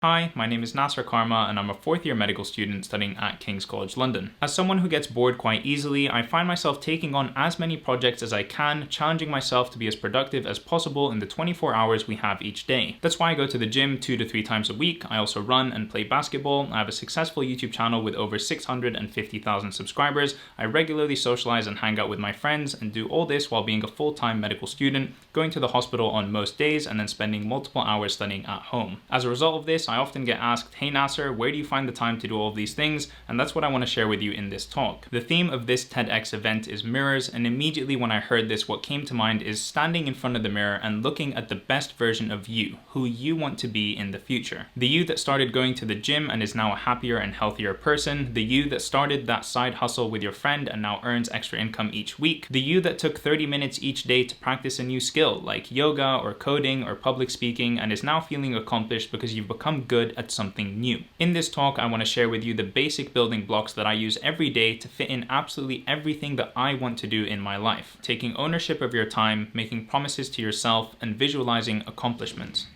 Hi, my name is Nasser Karma and I'm a fourth year medical student studying at King's College London. As someone who gets bored quite easily, I find myself taking on as many projects as I can, challenging myself to be as productive as possible in the 24 hours we have each day. That's why I go to the gym 2 to 3 times a week. I also run and play basketball. I have a successful YouTube channel with over 650,000 subscribers. I regularly socialize and hang out with my friends and do all this while being a full-time medical student, going to the hospital on most days and then spending multiple hours studying at home. As a result of this, I often get asked, "Hey Nasser, where do you find the time to do all of these things?" And that's what I want to share with you in this talk. The theme of this TEDx event is mirrors, and immediately when I heard this, what came to mind is standing in front of the mirror and looking at the best version of you, who you want to be in the future. The you that started going to the gym and is now a happier and healthier person, the you that started that side hustle with your friend and now earns extra income each week, the you that took 30 minutes each day to practice a new skill like yoga or coding or public speaking and is now feeling accomplished because you've become good at something new. In this talk, I want to share with you the basic building blocks that I use every day to fit in absolutely everything that I want to do in my life. Taking ownership of your time, making promises to yourself, and visualizing accomplishments.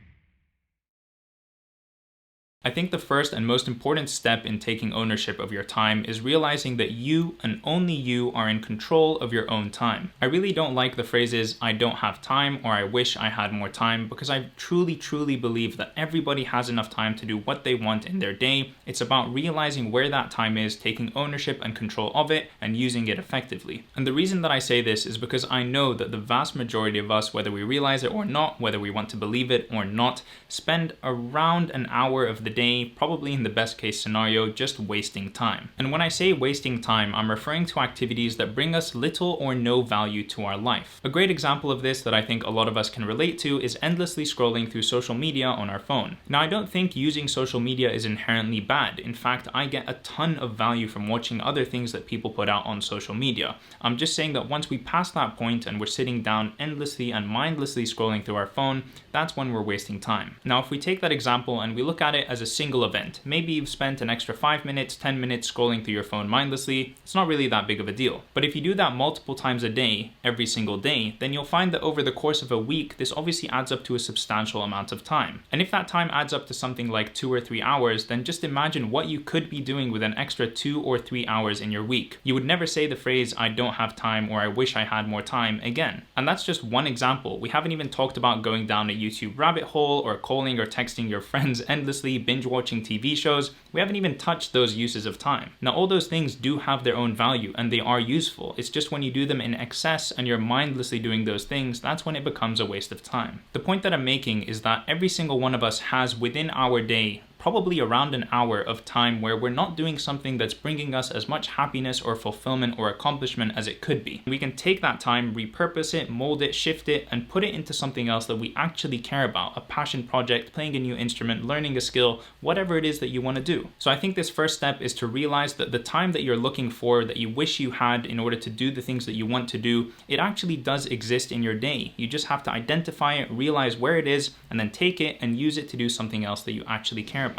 I think the first and most important step in taking ownership of your time is realizing that you and only you are in control of your own time. I really don't like the phrases, "I don't have time" or "I wish I had more time," because I truly believe that everybody has enough time to do what they want in their day. It's about realizing where that time is, taking ownership and control of it, and using it effectively. And the reason that I say this is because I know that the vast majority of us, whether we realize it or not, whether we want to believe it or not, spend around an hour of the day, probably in the best case scenario, just wasting time. And when I say wasting time, I'm referring to activities that bring us little or no value to our life. A great example of this that I think a lot of us can relate to is endlessly scrolling through social media on our phone. Now, I don't think using social media is inherently bad. In fact, I get a ton of value from watching other things that people put out on social media. I'm just saying that once we pass that point and we're sitting down endlessly and mindlessly scrolling through our phone, that's when we're wasting time. Now, if we take that example and we look at it as a single event, maybe you've spent an extra 5 minutes, 10 minutes scrolling through your phone mindlessly, it's not really that big of a deal. But if you do that multiple times a day, every single day, then you'll find that over the course of a week, this obviously adds up to a substantial amount of time. And if that time adds up to something like 2 or 3 hours, then just imagine what you could be doing with an extra 2 or 3 hours in your week. You would never say the phrase, "I don't have time" or "I wish I had more time" again. And that's just one example. We haven't even talked about going down a YouTube rabbit hole or calling or texting your friends endlessly, binge watching TV shows. We haven't even touched those uses of time. Now, all those things do have their own value and they are useful. It's just when you do them in excess and you're mindlessly doing those things, that's when it becomes a waste of time. The point that I'm making is that every single one of us has within our day probably around an hour of time where we're not doing something that's bringing us as much happiness or fulfillment or accomplishment as it could be. We can take that time, repurpose it, mold it, shift it, and put it into something else that we actually care about, a passion project, playing a new instrument, learning a skill, whatever it is that you want to do. So I think this first step is to realize that the time that you're looking for, that you wish you had in order to do the things that you want to do, it actually does exist in your day. You just have to identify it, realize where it is, and then take it and use it to do something else that you actually care about.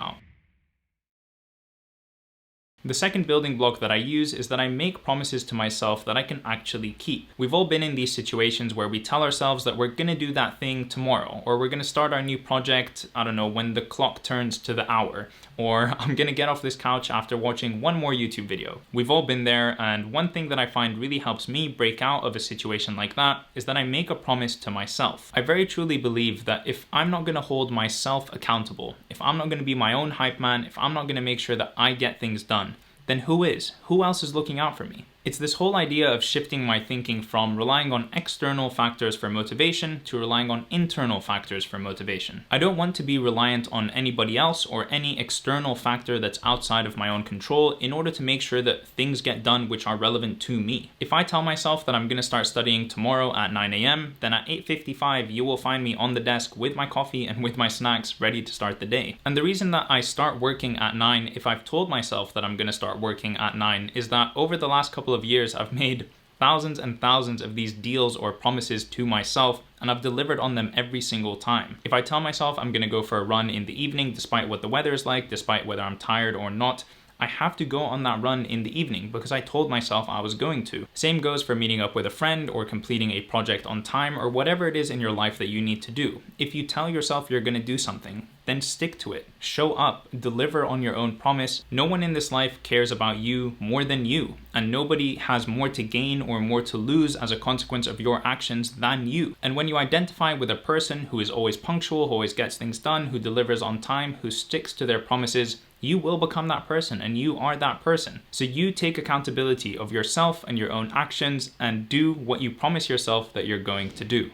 The second building block that I use is that I make promises to myself that I can actually keep. We've all been in these situations where we tell ourselves that we're gonna do that thing tomorrow, or we're gonna start our new project, I don't know, when the clock turns to the hour, or I'm gonna get off this couch after watching one more YouTube video. We've all been there, and one thing that I find really helps me break out of a situation like that is that I make a promise to myself. I very truly believe that if I'm not gonna hold myself accountable, if I'm not gonna be my own hype man, if I'm not gonna make sure that I get things done, then who is? Who else is looking out for me? It's this whole idea of shifting my thinking from relying on external factors for motivation to relying on internal factors for motivation. I don't want to be reliant on anybody else or any external factor that's outside of my own control in order to make sure that things get done which are relevant to me. If I tell myself that I'm going to start studying tomorrow at 9 a.m., then at 8:55 you will find me on the desk with my coffee and with my snacks ready to start the day. And the reason that I start working at 9 if I've told myself that I'm going to start working at 9 is that over the last couple of years I've made thousands and thousands of these deals or promises to myself, and I've delivered on them every single time. If I tell myself I'm gonna go for a run in the evening despite what the weather is like, despite whether I'm tired or not, I have to go on that run in the evening because I told myself I was going to. Same goes for meeting up with a friend or completing a project on time or whatever it is in your life that you need to do. If you tell yourself you're gonna do something, then stick to it. Show up, deliver on your own promise. No one in this life cares about you more than you, and nobody has more to gain or more to lose as a consequence of your actions than you. And when you identify with a person who is always punctual, who always gets things done, who delivers on time, who sticks to their promises, you will become that person, and you are that person. So you take accountability of yourself and your own actions and do what you promise yourself that you're going to do.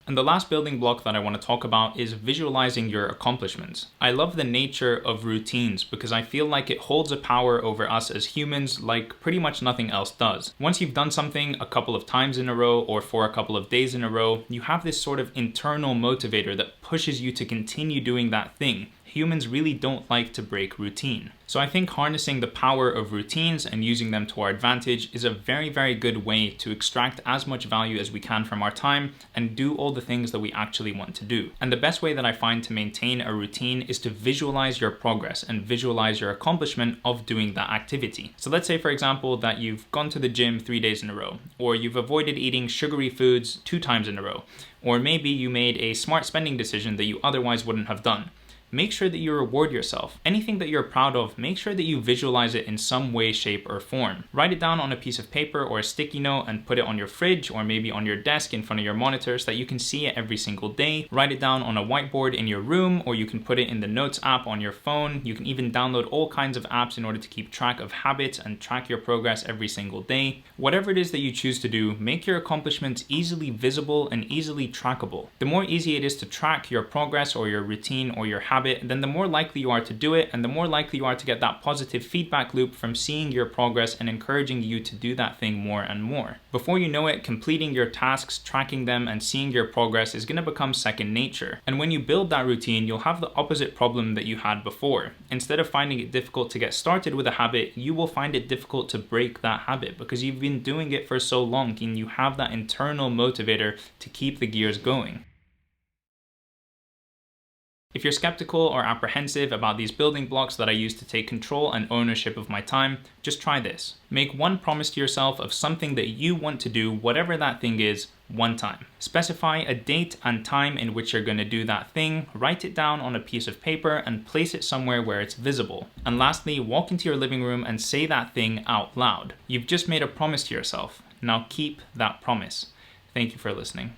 And the last building block that I want to talk about is visualizing your accomplishments. I love the nature of routines because I feel like it holds a power over us as humans like pretty much nothing else does. Once you've done something a couple of times in a row or for a couple of days in a row, you have this sort of internal motivator that pushes you to continue doing that thing. Humans really don't like to break routine. So I think harnessing the power of routines and using them to our advantage is a very, very good way to extract as much value as we can from our time and do all the things that we actually want to do. And the best way that I find to maintain a routine is to visualize your progress and visualize your accomplishment of doing that activity. So let's say, for example, that you've gone to the gym 3 days in a row, or you've avoided eating sugary foods 2 times in a row, or maybe you made a smart spending decision that you otherwise wouldn't have done. Make sure that you reward yourself. Anything that you're proud of, make sure that you visualize it in some way, shape, or form. Write it down on a piece of paper or a sticky note and put it on your fridge or maybe on your desk in front of your monitor so that you can see it every single day. Write it down on a whiteboard in your room, or you can put it in the Notes app on your phone. You can even download all kinds of apps in order to keep track of habits and track your progress every single day. Whatever it is that you choose to do, make your accomplishments easily visible and easily trackable. The more easy it is to track your progress or your routine or your habit, then the more likely you are to do it, and the more likely you are to get that positive feedback loop from seeing your progress and encouraging you to do that thing more and more. Before you know it, completing your tasks, tracking them, and seeing your progress is going to become second nature. And when you build that routine, you'll have the opposite problem that you had before. Instead of finding it difficult to get started with a habit, you will find it difficult to break that habit because you've been doing it for so long and you have that internal motivator to keep the gears going. If you're skeptical or apprehensive about these building blocks that I use to take control and ownership of my time, just try this. Make one promise to yourself of something that you want to do, whatever that thing is, one time. Specify a date and time in which you're going to do that thing, write it down on a piece of paper and place it somewhere where it's visible. And lastly, walk into your living room and say that thing out loud. You've just made a promise to yourself. Now keep that promise. Thank you for listening.